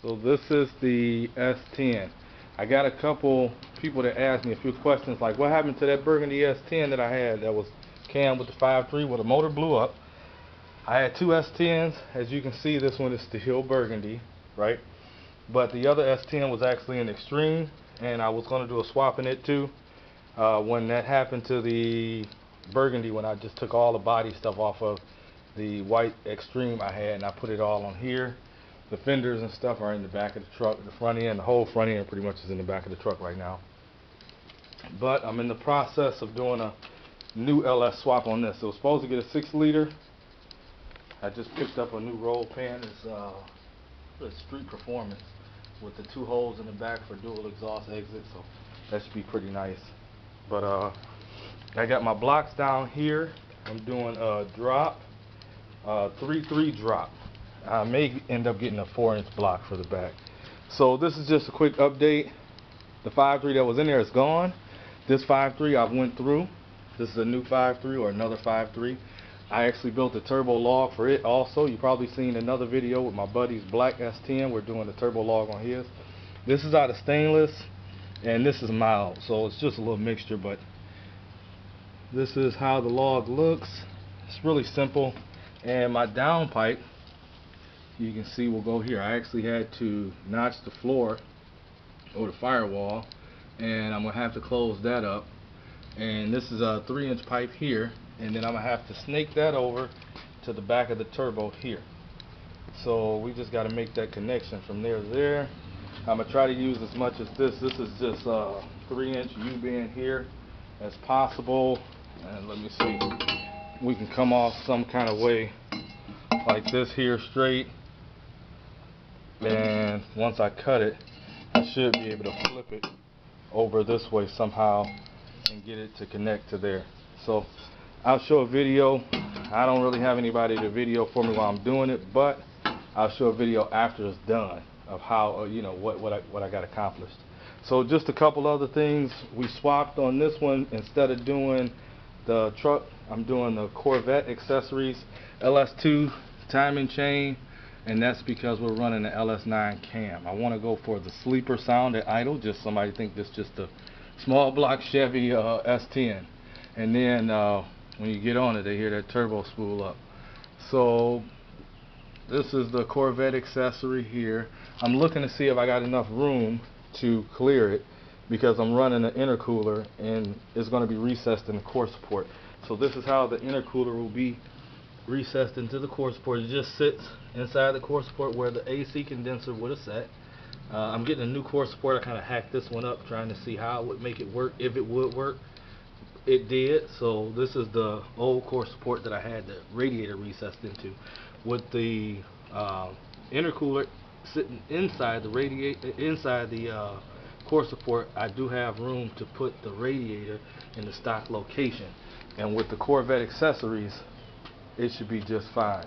So this is the S10. I got a couple people that asked me a few questions like, what happened to that burgundy S10 that I had that was cam with the 5.3 where the motor blew up? I had two S10s. As you can see, this one is still burgundy, right? But the other S10 was actually in extreme, and I was going to do a swap in it too. When that happened to the burgundy, when I just took all the body stuff off of the white extreme I had and I put it all on here. The fenders and stuff are in the back of the truck. The front end, the whole front end pretty much is in the back of the truck right now. But I'm in the process of doing a new LS swap on this. It was supposed to get a 6-liter. I just picked up a new roll pan. It's Street Performance with the 2 holes in the back for dual exhaust exit, so that should be pretty nice. But I got my blocks down here. I'm doing a drop, 3-3 drop. I may end up getting a 4-inch block for the back. So this is just a quick update. The 5.3 that was in there is gone. This 5.3 I've went through. This is a new 5.3 or another 5.3. I actually built a turbo log for it also. You've probably seen another video with my buddy's black S10. We're doing a turbo log on his. This is out of stainless and this is mild, so it's just a little mixture, but this is how the log looks. It's really simple. And my downpipe, you can see, will go here. I actually had to notch the floor or the firewall, and I'm gonna have to close that up. And this is a 3-inch pipe here, and then I'm gonna have to snake that over to the back of the turbo here. So we just got to make that connection from there to there. I'm gonna try to use as much as this. This is just a 3-inch U-bend here as possible. And let me see, we can come off some kind of way like this here straight. And once I cut it, I should be able to flip it over this way somehow and get it to connect to there. So I'll show a video. I don't really have anybody to video for me while I'm doing it, but I'll show a video after it's done of how, what I got accomplished. So just a couple other things. We swapped on this one. Instead of doing the truck, I'm doing the Corvette accessories, LS2 timing chain, and that's because we're running the LS9 cam. I want to go for the sleeper sound at idle. Just somebody think this just a small block Chevy S10, and then when you get on it, they hear that turbo spool up. So this is the Corvette accessory here. I'm looking to see if I got enough room to clear it, because I'm running an intercooler and it's going to be recessed in the core support. So this is how the intercooler will be recessed into the core support. It just sits inside the core support where the AC condenser would have sat. I'm getting a new core support. I kind of hacked this one up trying to see how I would make it work, if it would work. It did. So this is the old core support that I had the radiator recessed into, with the intercooler sitting inside the core support. I do have room to put the radiator in the stock location, and with the Corvette accessories it should be just fine.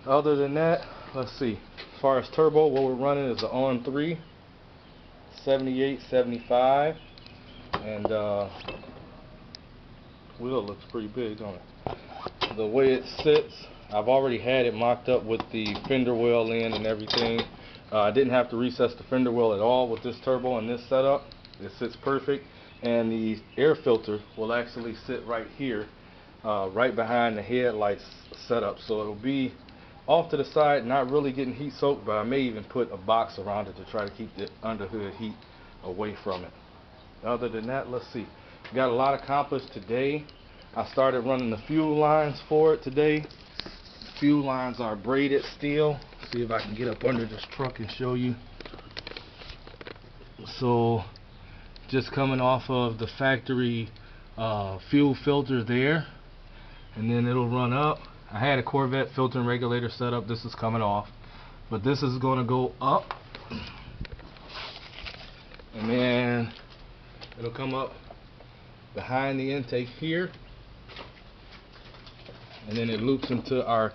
Other than that, let's see, as far as turbo, what we're running is the On3 7875, and wheel looks pretty big, don't it? The way it sits, I've already had it mocked up with the fender well in and everything. I didn't have to recess the fender well at all with this turbo and this setup. It sits perfect, and the air filter will actually sit right here, right behind the headlights setup. So it'll be off to the side, not really getting heat soaked, but I may even put a box around it to try to keep the underhood heat away from it. Other than that, let's see. Got a lot accomplished today. I started running the fuel lines for it today. Fuel lines are braided steel. See if I can get up under this truck and show you. So just coming off of the factory fuel filter there, and then it'll run up. I had a Corvette filter and regulator set up. This is coming off, but this is going to go up, and then it'll come up behind the intake here, and then it loops into our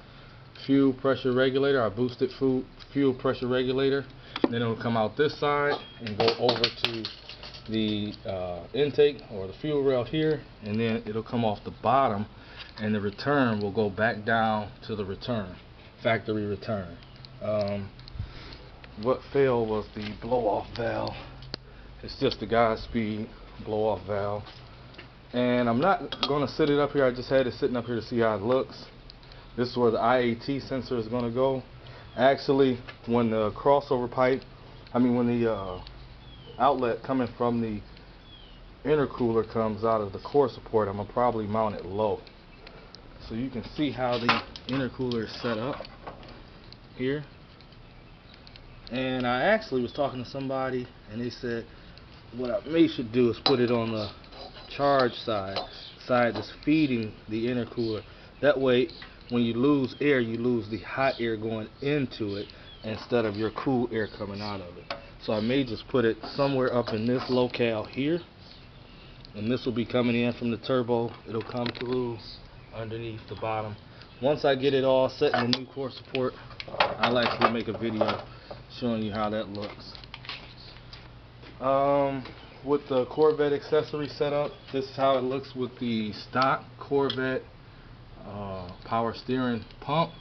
fuel pressure regulator, our boosted fuel pressure regulator. Then it'll come out this side and go over to the intake or the fuel rail here, and then it'll come off the bottom, and the return will go back down to the return, factory return. what failed was the blow-off valve. It's just the Godspeed blow-off valve. And I'm not going to sit it up here. I just had it sitting up here to see how it looks. This is where the IAT sensor is going to go. Actually, when the crossover pipe, when the outlet coming from the intercooler comes out of the core support, I'm going to probably mount it low. So you can see how the intercooler is set up here. And I actually was talking to somebody and they said what I may should do is put it on the charge side that's feeding the intercooler. That way when you lose air, you lose the hot air going into it instead of your cool air coming out of it. So I may just put it somewhere up in this locale here, and this will be coming in from the turbo. It'll come through underneath the bottom. Once I get it all set in the new core support, I'll actually make a video showing you how that looks. With the Corvette accessory setup, this is how it looks with the stock Corvette power steering pump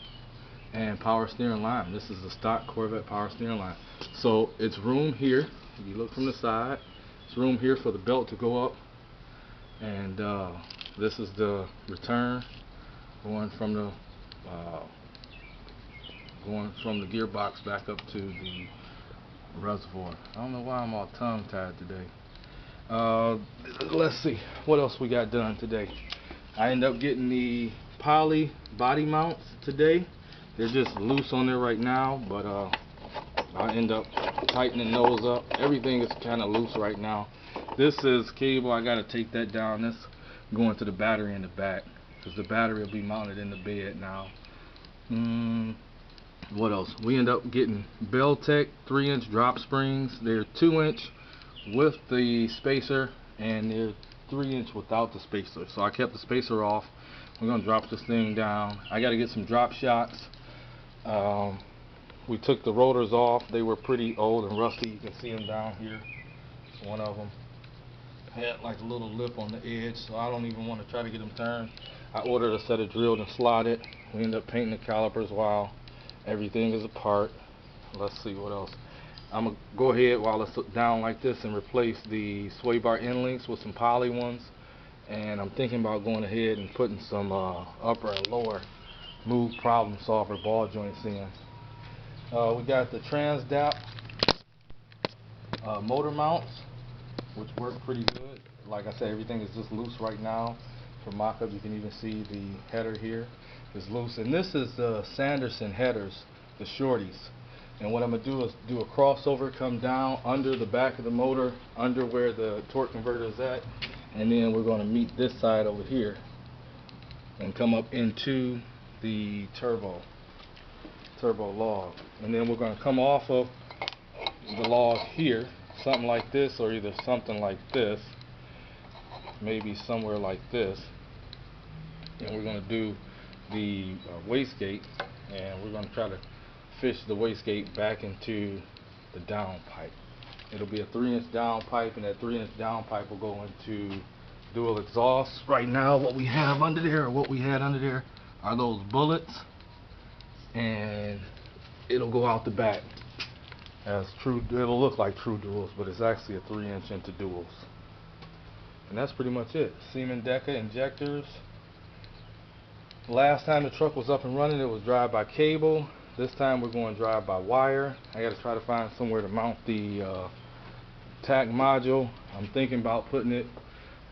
and power steering line. This is the stock Corvette power steering line. So it's room here, if you look from the side, it's room here for the belt to go up, and this is the return going from the gearbox back up to the reservoir. I don't know why I'm all tongue-tied today. Let's see what else we got done today. I ended up getting the poly body mounts today. They're just loose on there right now, but I end up tightening those up. Everything is kind of loose right now. This is cable. I got to take that down. This going to the battery in the back, because the battery will be mounted in the bed now. What else? We end up getting Beltec 3-inch drop springs. They're 2-inch with the spacer, and they're 3-inch without the spacer. So I kept the spacer off. We're going to drop this thing down. I got to get some drop shocks. We took the rotors off. They were pretty old and rusty. You can see them down here. One of them had like a little lip on the edge, so I don't even want to try to get them turned. I ordered a set of drilled and slotted. We ended up painting the calipers while everything is apart. Let's see what else. I'm going to go ahead while it's down like this and replace the sway bar end links with some poly ones. And I'm thinking about going ahead and putting some upper and lower move problem solver ball joints in. We got the TransDAP motor mounts, which work pretty good. Like I said, everything is just loose right now. For mock-up, you can even see the header here is loose. And this is the Sanderson headers, the shorties. And what I'm going to do is do a crossover, come down under the back of the motor, under where the torque converter is at, and then we're going to meet this side over here and come up into the turbo log. And then we're going to come off of the log here, something like this, or either something like this, maybe somewhere like this, and we're going to do the wastegate, and we're going to try to fish the wastegate back into the down pipe. It'll be a 3-inch down pipe, and that 3-inch down pipe will go into dual exhaust. Right now what we have under there, or what we had under there, are those bullets, and it'll go out the back as true. It'll look like true duals, but it's actually a 3-inch into duals. And that's pretty much it. Siemens Deca injectors. Last time the truck was up and running, it was drive-by cable. This time we're going drive-by wire. I got to try to find somewhere to mount the TAC module. I'm thinking about putting it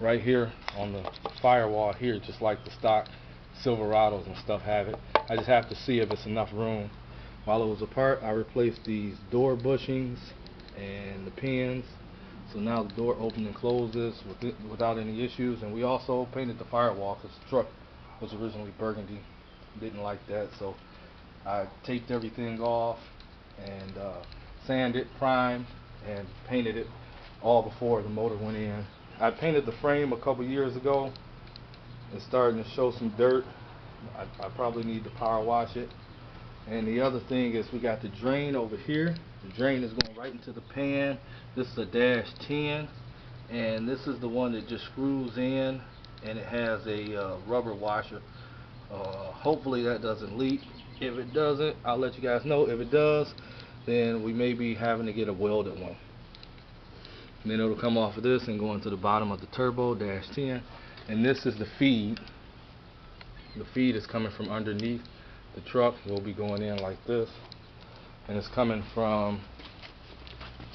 right here on the firewall here, just like the stock Silverados and stuff have it. I just have to see if it's enough room. While it was apart, I replaced these door bushings and the pins, so now the door opens and closes without any issues. And we also painted the firewall, because the truck was originally burgundy. Didn't like that, so I taped everything off and sanded, primed, and painted it all before the motor went in. I painted the frame a couple years ago. It's starting to show some dirt. I probably need to power wash it. And the other thing is we got the drain over here. The drain is going right into the pan. This is a -10, and this is the one that just screws in, and it has a rubber washer. Hopefully that doesn't leak. If it doesn't, I'll let you guys know. If it does, then we may be having to get a welded one. And then it'll come off of this and go into the bottom of the turbo -10. And this is the feed. The feed is coming from underneath the truck. Will be going in like this, and it's coming from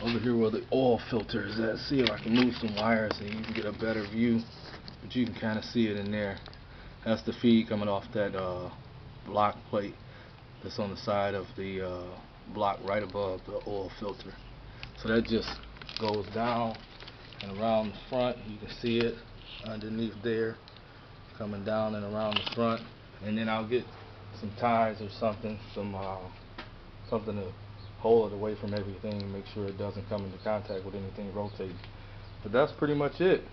over here where the oil filter is at. See if I can move some wires so you can get a better view, but you can kind of see it in there. That's the feed coming off that block plate that's on the side of the block right above the oil filter. So that just goes down and around the front. You can see it underneath there, coming down and around the front. And then I'll get some ties or something, something to hold it away from everything and make sure it doesn't come into contact with anything rotating. But that's pretty much it.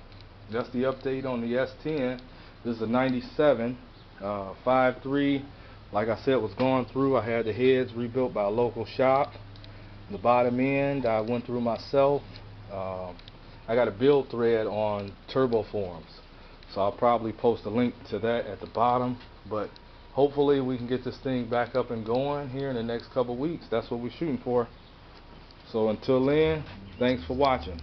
That's the update on the S10. This is a 97 5.3. Like I said, was going through. I had the heads rebuilt by a local shop. The bottom end I went through myself. I got a build thread on Turbo Forums, so I'll probably post a link to that at the bottom. But hopefully we can get this thing back up and going here in the next couple weeks. That's what we're shooting for. So until then, thanks for watching.